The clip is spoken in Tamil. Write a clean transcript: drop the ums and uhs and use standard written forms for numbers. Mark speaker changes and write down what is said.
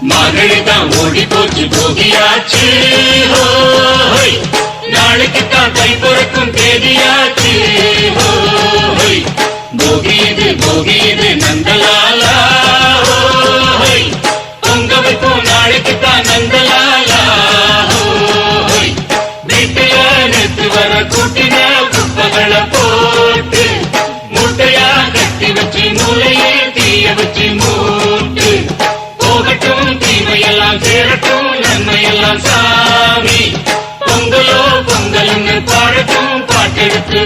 Speaker 1: மார்கழிதான் ஓடி போச்சு போகியாச்சு நாளைக்குத்தான் கை பொறுக்கும் தேதியாச்சு போகியது நந்தலாலா பொங்க வைப்போம் நாளைக்குத்தான் நந்தலாலா வீட்டுல நேற்று வர கூட்டின குப்பைகளை போட்டு மூட்டையா கட்டி வச்சு மூளையே தீய வச்சு மூட்டு போகட்டும் தீமையெல்லாம் சேரட்டும் நன்மையெல்லாம் சாமி பொங்கலோ பொங்கல்னு பாடட்டும் பாட்டெடுத்து